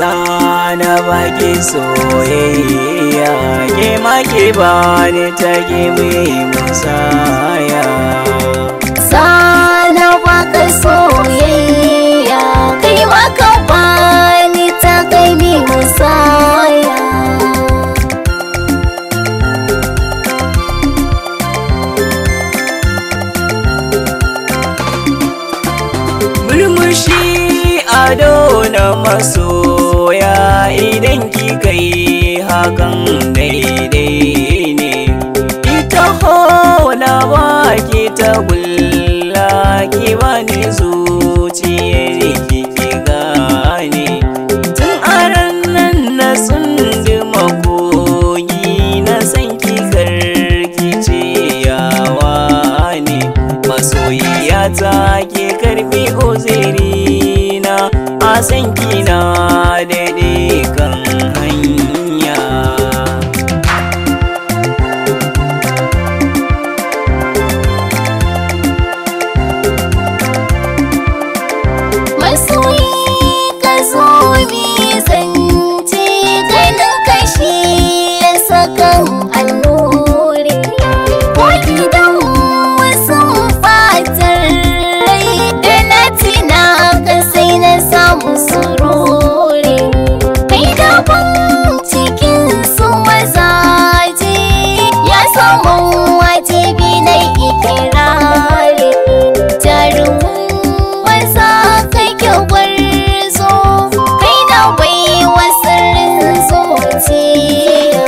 sana baki soyayya ke ma ke bani ta gibi musaya sana baka soyayya kai ma ka bani ta gibi musaya murmushi ado na masoya idan kika yi hakan daidai ne ita na baki ta gulla ki bani zuciyar ki gane tun aran nan na tsunduma kogi na san ki karki ce yawa ne masoyiya ta ke karbi uzirina a san kina daidai kan hanya masoyi ka zo mi zance ganin kashi ya sakan allure ko gidan wasu fatar rai da na tina ka sai na samu surure kai gaban cikin su mazaje ya samu wajibi na ikirari jarumin wasa kai gwarzo kai na bai wasarin zuciya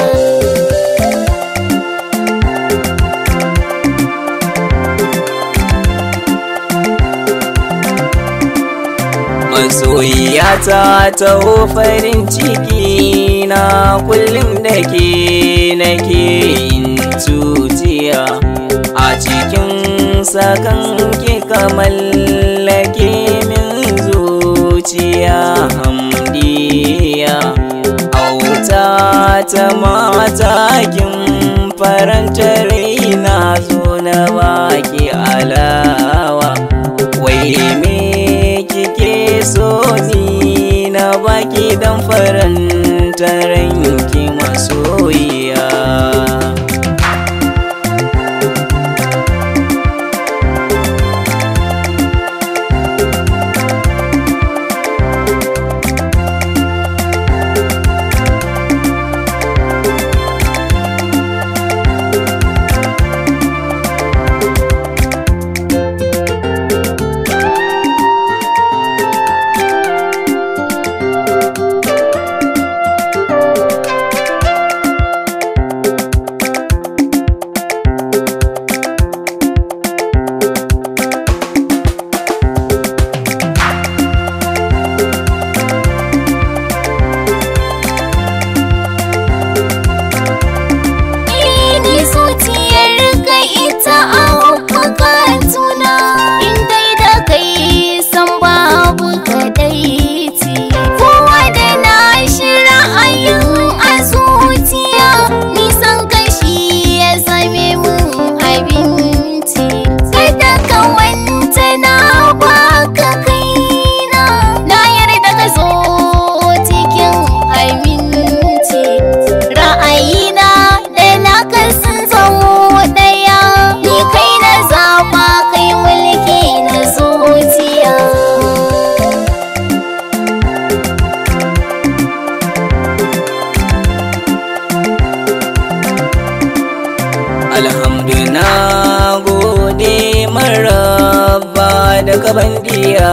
masoyiyata ta farin ciki na kullum da ke nake yin tutiya a cikin sakan ki mallake min zuciya hamdiya auta ta mata kin faranta raina zo na baki alawa wai me kike so ni na baki dan faranta ranki masoyiya alhamdulillah gode maraba daga bandiya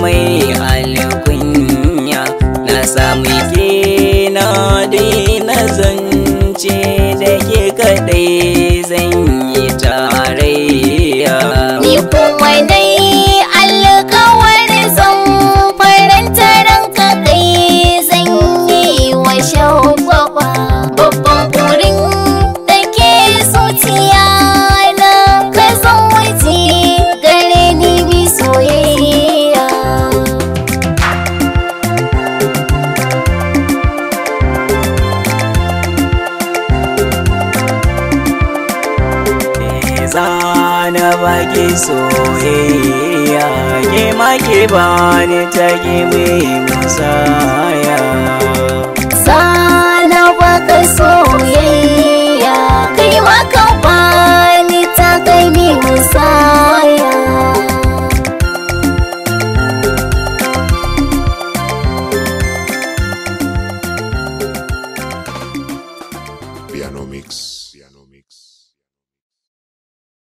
mai alkunya na sami ke na daina zance da ke kadai zan yi tarayya ni kuma dai alkawar zan faranta ranka kai zan yi wa shagwaba babban burin da ke zuciya na ka zan waje gare ni bi soyayya na baki soyayya, ke ma ke bani ta mai musaya.